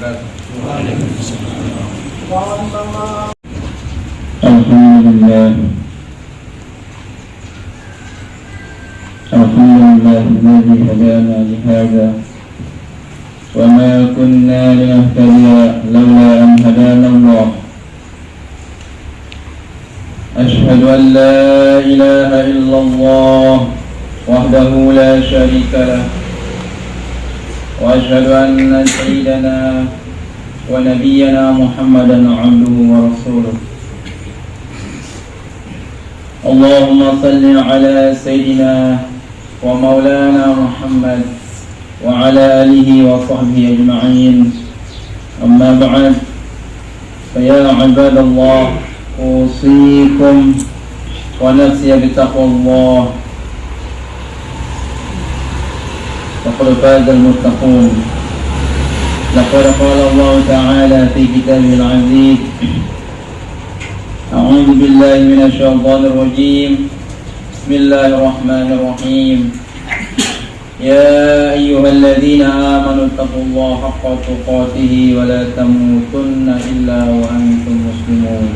wabarakatuh. Alhamdulillah. Alhamdulillah alladzi hadana li hadza wa ma kunna linahtadiya laula an hadana Allah. Ashhadu an la ilaha illallah wahdahu la syarika lah wa ashhadu anna sayyidana wa nabiyyana Muhammadan abduhu wa rasuluh. Allahumma salli ala sayyidina wa maulana Muhammad wa ala alihi wa sahbihi ajma'in. Amma ba'd, fa ya ibadallah, usikum wa nafsi bitaqwallah. Faqad faza al-muttaqun. Laqad qala Allah ta'ala fi kitabihil 'aziz. A'udzu billahi minasy syaithanir rajim. Bismillahirrahmanirrahim. Ya ayyuhalladzina amanu taqullaha haqqa tuqatih wa la tamutunna illa wa antum muslimun.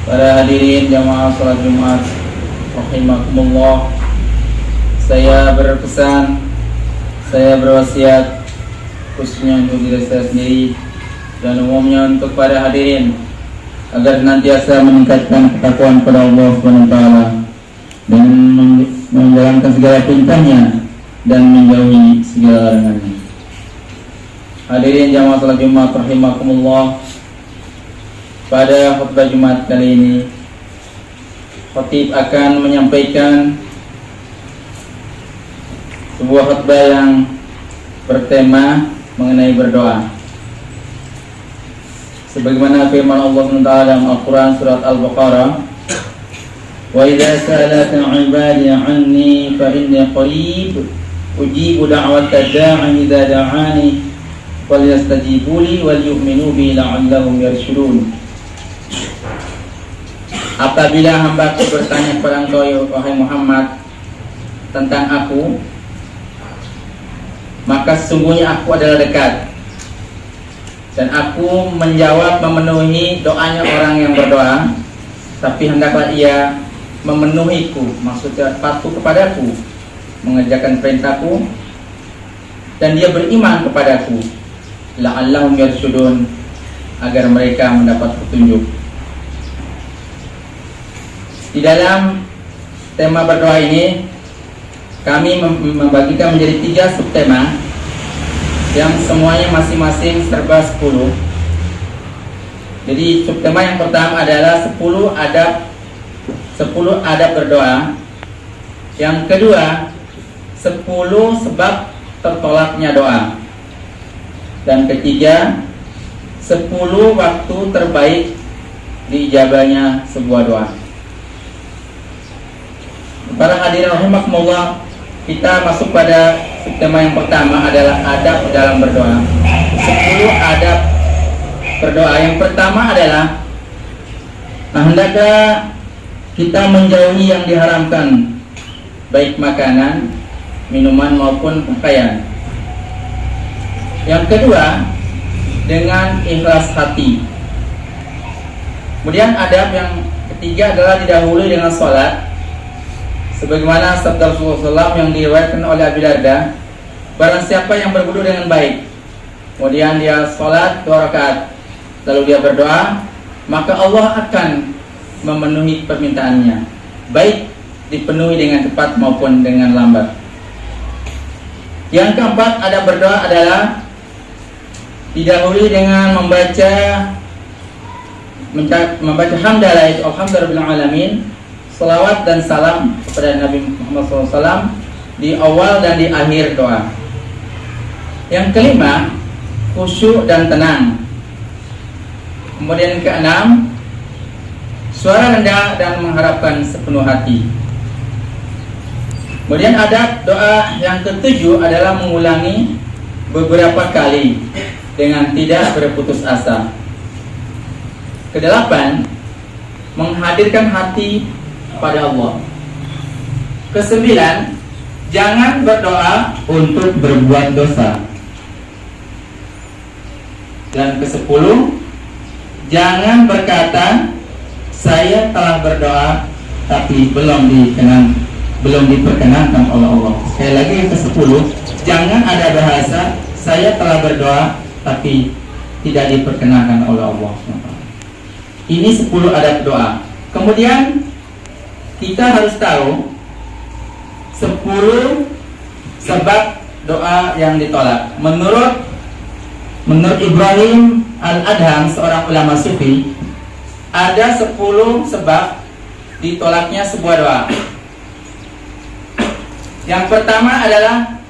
Para hadirin jamaah salat Jumat rahimakumullah, saya berpesan, saya berwasiat khususnya untuk diri saya sendiri dan umumnya untuk para hadirin agar senantiasa meningkatkan ketakwaan kepada Allah SWT dengan menjalankan segala perintahnya dan menjauhi segala larangannya. Hadirin jamaah salat Jumat rahimakumullah, pada khutbah Jumat kali ini khatib akan menyampaikan sebuah khutbah yang bertema mengenai berdoa. Sebagaimana firman Allah SWT dalam Al-Quran surat Al-Baqarah, wa idza sa'alaka 'ibadi 'anni fa inni qarib ujibu da'wata da'i idza da'ani falyastajibu li wal yu'minu bi la'allahum yarshudun. Apabila hamba-Ku bertanya kepada engkau wahai Muhammad tentang aku, maka sesungguhnya aku adalah dekat dan aku menjawab memenuhi doanya orang yang berdoa, tapi hendaklah ia memenuhiku, maksudnya patuh kepadaku, mengerjakan perintahku, dan dia beriman kepadaku, la'allahum yarshudun, agar mereka mendapat petunjuk. Di dalam tema berdoa ini kami membagikan menjadi 3 subtema yang semuanya masing-masing serba 10. Jadi subtema yang pertama adalah 10 adab berdoa. Yang kedua, 10 sebab tertolaknya doa. Dan ketiga, 10 waktu terbaik diijabahnya sebuah doa. Para hadirin rahimakumullah, kita masuk pada tema yang pertama adalah adab dalam berdoa. 10 adab berdoa. Yang pertama adalah hendaklah kita menjauhi yang diharamkan, baik makanan, minuman maupun pakaian. Yang kedua, dengan ikhlas hati. Kemudian adab yang ketiga adalah didahului dengan sholat, sebagaimana sabda Rasulullah SAW yang diriwayatkan oleh Abi Darda, barang siapa yang berwudu dengan baik, kemudian dia sholat 2 rakaat, lalu dia berdoa, maka Allah akan memenuhi permintaannya, baik dipenuhi dengan cepat maupun dengan lambat. Yang keempat, adab berdoa adalah didahului dengan membaca hamdalah, itu alhamdulillah alamin, salawat dan salam kepada Nabi Muhammad SAW di awal dan di akhir doa. Yang kelima, khusyuk dan tenang. Kemudian keenam, suara rendah dan mengharapkan sepenuh hati. Kemudian adab doa yang ketujuh adalah mengulangi beberapa kali dengan tidak berputus asa. Kedelapan, menghadirkan hati pada Allah. Kesembilan, jangan berdoa untuk berbuat dosa. Dan ke-10, jangan berkata saya telah berdoa tapi belum diperkenankan oleh Allah. Sekali lagi yang ke-10, jangan ada bahasa saya telah berdoa tapi tidak diperkenankan oleh Allah. Ini 10 adab doa. Kemudian kita harus tahu 10 sebab doa yang ditolak. Menurut Ibrahim Al-Adham, seorang ulama sufi, ada 10 sebab ditolaknya sebuah doa. Yang pertama adalah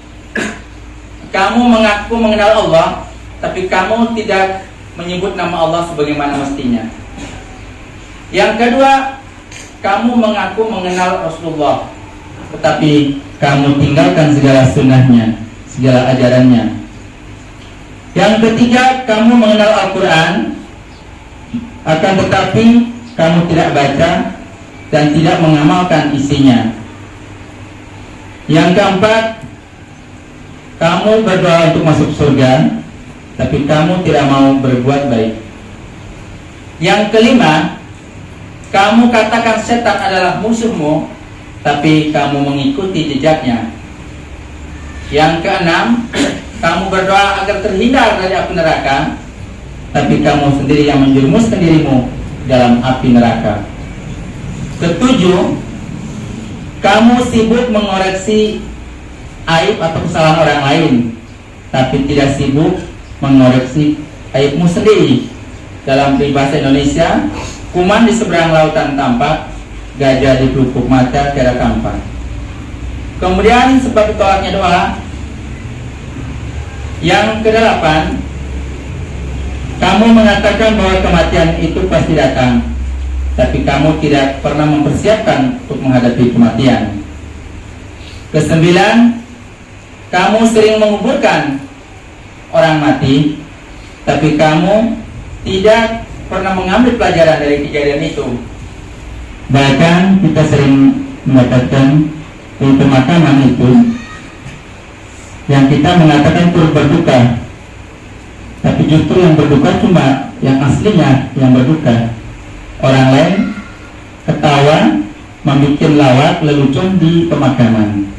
kamu mengaku mengenal Allah, tapi kamu tidak menyebut nama Allah sebagaimana mestinya. Yang kedua, kamu mengaku mengenal Rasulullah, tetapi kamu tinggalkan segala sunnahnya, segala ajarannya. Yang ketiga, kamu mengenal Al-Quran, akan tetapi kamu tidak baca dan tidak mengamalkan isinya. Yang keempat, kamu berdoa untuk masuk surga, tapi kamu tidak mau berbuat baik. Yang kelima, kamu katakan setan adalah musuhmu, tapi kamu mengikuti jejaknya. Yang keenam, kamu berdoa agar terhindar dari api neraka, tapi kamu sendiri yang menjerumuskan dirimu dalam api neraka. Ketujuh, kamu sibuk mengoreksi aib atau kesalahan orang lain, tapi tidak sibuk mengoreksi aibmu sendiri. Dalam peribahasa Indonesia, kuman di seberang lautan tampak, gajah di pelupuk mata tiada tampak. Kemudian sebab ditolaknya doa yang kedelapan, kamu mengatakan bahwa kematian itu pasti datang, tapi kamu tidak pernah mempersiapkan untuk menghadapi kematian. Kesembilan, kamu sering menguburkan orang mati, tapi kamu tidak pernah mengambil pelajaran dari kejadian itu. Bahkan kita sering mendapatkan di pemakaman itu yang kita mengatakan turut berduka, tapi justru yang berduka cuma yang aslinya yang berduka. Orang lain ketawa, membuat lawak, lelucon di pemakaman.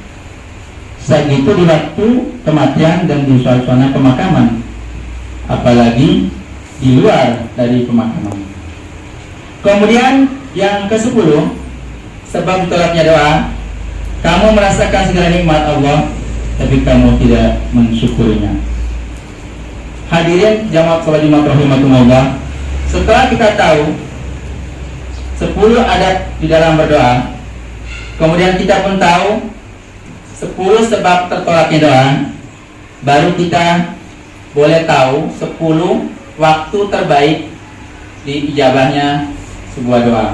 Saat itu di waktu kematian dan di suasana pemakaman, apalagi di luar dari pemakaman. Kemudian yang ke-10, sebab ditolaknya doa, kamu merasakan segala nikmat Allah, tapi kamu tidak mensyukurinya. Hadirin jamaah salat Jumat rahimakumullah, setelah kita tahu 10 adab di dalam berdoa, kemudian kita pun tahu 10 sebab tertolaknya doa, baru kita boleh tahu 10 waktu terbaik diijabahnya sebuah doa.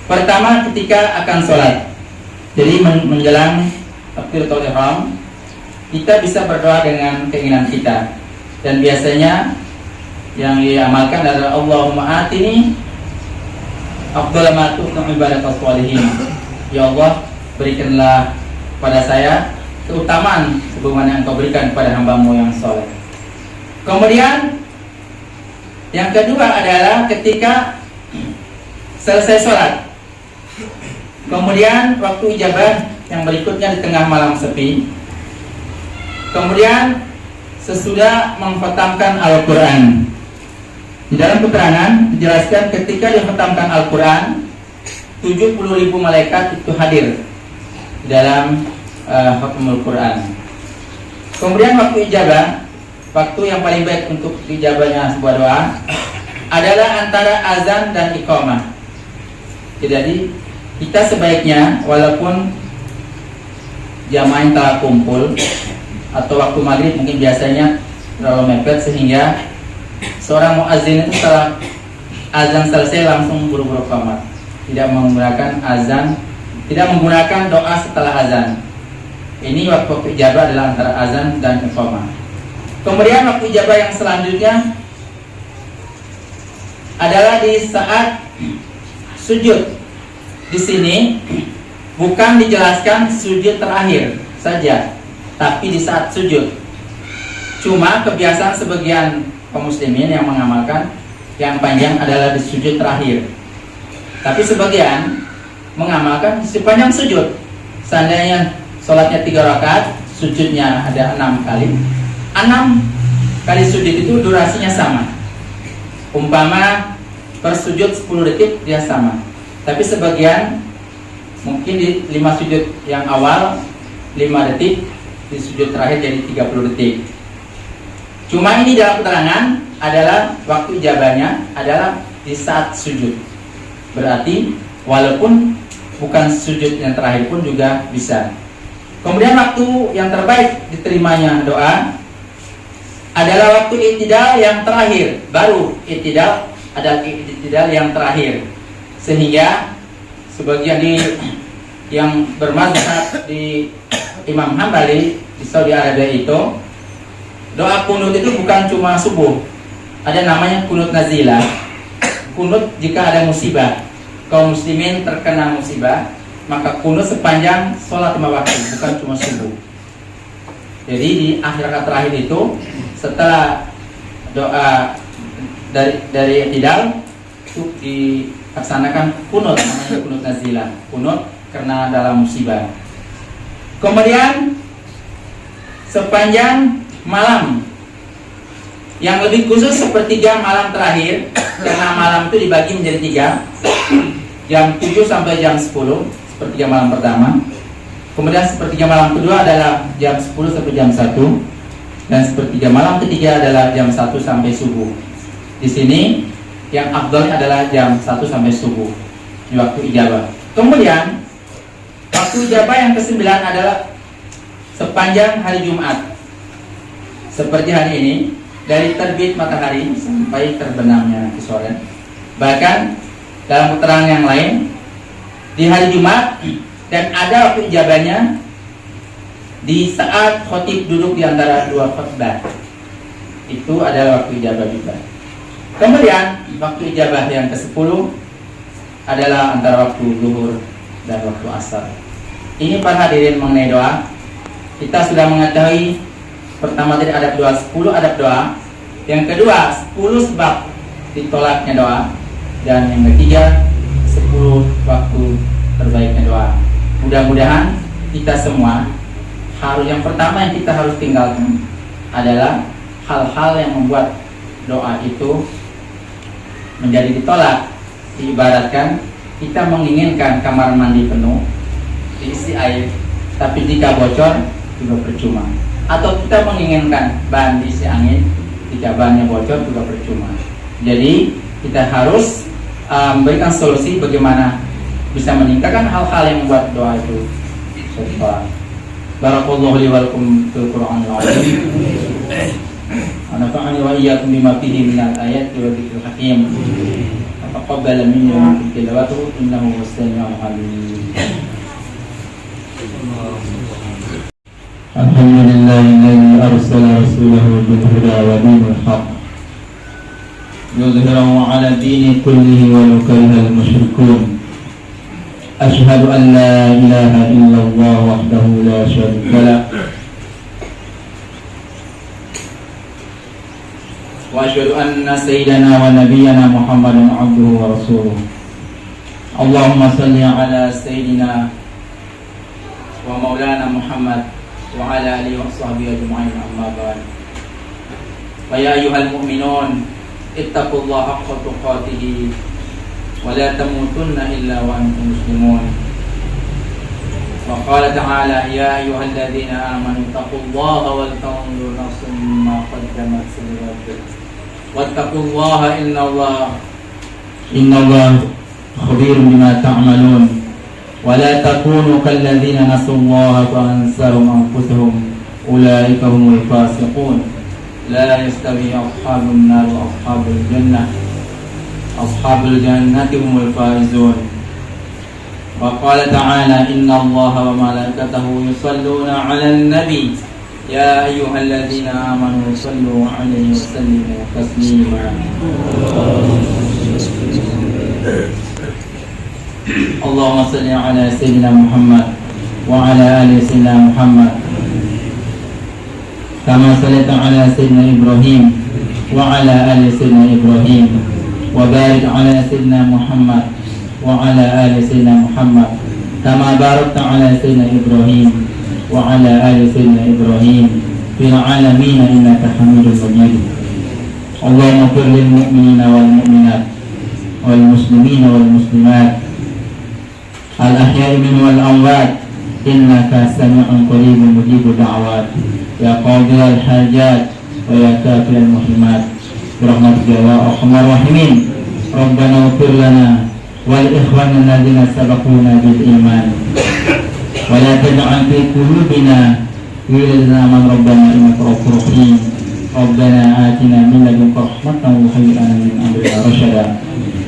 Pertama, ketika akan sholat. Jadi menjelang takbiratul ihram, kita bisa berdoa dengan keinginan kita. Dan biasanya yang diamalkan adalah Allahumma atini afdhala ma tu'ti ibadatus sholihin. Ya Allah, berikanlah pada saya keutamaan sebagaimana yang Engkau berikan kepada hamba-Mu yang soleh. Kemudian yang kedua adalah ketika selesai sholat. Kemudian waktu ijabah yang berikutnya di tengah malam sepi. Kemudian sesudah mengkhatamkan Al-Quran. Di dalam keterangan dijelaskan ketika dikhatamkan Al-Quran, 70.000 malaikat itu hadir di dalam khatamul Quran. Kemudian waktu ijabah, waktu yang paling baik untuk dijabahnya sebuah doa adalah antara azan dan iqamah. Jadi kita sebaiknya walaupun jamaah yang telah kumpul atau waktu maghrib mungkin biasanya terlalu mepet sehingga seorang muazzin itu setelah azan selesai langsung buru-buru qamat, tidak menggunakan azan, tidak menggunakan doa setelah azan. Ini waktu ijabah adalah antara azan dan iqamah. Kemudian waktu ijabah yang selanjutnya adalah di saat sujud. Di sini bukan dijelaskan sujud terakhir saja, tapi di saat sujud. Cuma kebiasaan sebagian kaum muslimin yang mengamalkan yang panjang adalah di sujud terakhir. Tapi sebagian mengamalkan sepanjang sujud. Seandainya sholatnya 3 rakaat, sujudnya ada 6 kali. 6 kali sujud itu durasinya sama. Umpama per sujud 10 detik dia sama. Tapi sebagian mungkin di 5 sujud yang awal 5 detik, di sujud terakhir jadi 30 detik. Cuma ini dalam keterangan adalah waktu ijabahnya adalah di saat sujud. Berarti walaupun bukan sujud yang terakhir pun juga bisa. Kemudian waktu yang terbaik diterimanya doa adalah waktu i'tidal yang terakhir. Baru i'tidal adalah i'tidal yang terakhir. Sehingga sebagian yang bermazhab di Imam Hambali di Saudi Arabia itu, doa kunut itu bukan cuma subuh. Ada namanya kunut nazilah. Kunut jika ada musibah, kaum muslimin terkena musibah, maka kunut sepanjang sholat 5 waktu, bukan cuma subuh. Jadi di akhir rakaat terakhir itu, setelah doa dari i'tidal itu dilaksanakan kunut, namanya kunut nazilah. Kunut karena dalam musibah. Kemudian sepanjang malam, yang lebih khusus sepertiga malam terakhir, karena malam itu dibagi menjadi 3, jam 7 sampai jam 10, sepertiga malam pertama. Kemudian sepertiga malam kedua adalah jam 10 sampai jam 1, dan sepertiga malam ketiga adalah jam 1 sampai subuh. Di sini yang afdalnya adalah jam 1 sampai subuh di waktu ijabah. Kemudian waktu ijabah yang ke-9 adalah sepanjang hari Jumat. Seperti hari ini, dari terbit matahari sampai terbenamnya sore. Bahkan dalam keterangan yang lain, di hari Jumat, dan ada waktu ijabahnya di saat khotib duduk di antara 2 khutbah. Itu adalah waktu ijabah juga. Kemudian waktu ijabah yang ke-10 adalah antara waktu zuhur dan waktu asar. Ini para hadirin mengenai doa. Kita sudah mengetahui pertama tadi adab doa, 10 adab doa. Yang kedua 10 sebab ditolaknya doa. Dan yang ketiga 10 waktu terbaiknya doa. Mudah-mudahan kita semua yang pertama yang kita harus tinggalkan adalah hal-hal yang membuat doa itu menjadi ditolak. Diibaratkan kita menginginkan kamar mandi penuh, diisi air, tapi jika bocor juga percuma. Atau kita menginginkan ban diisi angin, jika bannya bocor juga percuma. Jadi kita harus memberikan solusi bagaimana bisa meningkatkan hal-hal yang membuat doa itu tertolak. Barakallahu li wa lakum fil Qur'anil azim. Wa nafa'ani wa iyyakum bima fihi minal ayati wa dzikril hakim. Taqabbal minni wa minkum tilawatahu innahu was-sami'ul 'alim. Alhamdulillahilladzi arsala rasulahu bil huda wa dinil haqq yudhhirahu 'ala dini kullihi walau karihal musyrikun. Asyhadu an la ilaha illallah wahdahu la syarika lah wa asyhadu anna sayyidana wa nabiyyana Muhammadan abduhu wa rasuluh. Allahumma salli ala sayyidina wa maulana Muhammad wa ala alihi wa sahbihi ajma'in, amma ba'd. Wa ya ayyuhal mu'minun ittaqullaha haqqa tuqatih wa la tamutunna illa wa antum muslimun. Wa qala ta'ala ya ayyuhalladzina amanu taqullaha wal tanzur nafsum ma qaddamat lighad wattaqullaha innallaha khabirun bima ta'malun. ولا تكونوا كالذين نسوا الله فأنساهم أنفسهم أولئك هم الفاسقون. لا يستوي أصحاب النار وأصحاب الجنة أصحاب الجنة هم الفائزون. وقال تعالى إن الله وملائكته يصلون على النبي يا أيها الذين آمنوا صلوا عليه وسلموا تسليما. Allahumma salli ala sayyidina Muhammad wa ala ali sayyidina Muhammad kama sallaita ala sayyidina Ibrahim وعلى آل سيدنا إبراهيم وبارك على سيدنا محمد وعلى آل سيدنا محمد كما باركت على سيدنا إبراهيم وعلى آل سيدنا إبراهيم في العالمين إنك حميد مجيد. اللهم اغفر للمؤمنين والمؤمنات والمسلمين والمسلمات الأحياء منهم والأموات إنك سميع قريب مجيب الدعوات يا قاضي الحاجات ويا كافي المهمات برحمتك يا أرحم الراحمين. ربنا اغفر لنا ولإخواننا الذين سبقونا بالإيمان ولا تجعل في قلوبنا غلا من ربنا إنك رؤوف رحيم. ربنا آتنا من لدنك رحمة وهيئ لنا من أمرنا رشدا.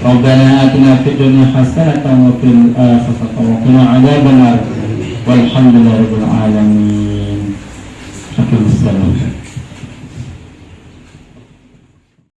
ربنا آتنا في الدنيا حسنة وفي الآخرة وقنا عذاب النار والحمد لله رب العالمين. أقم الصلاة.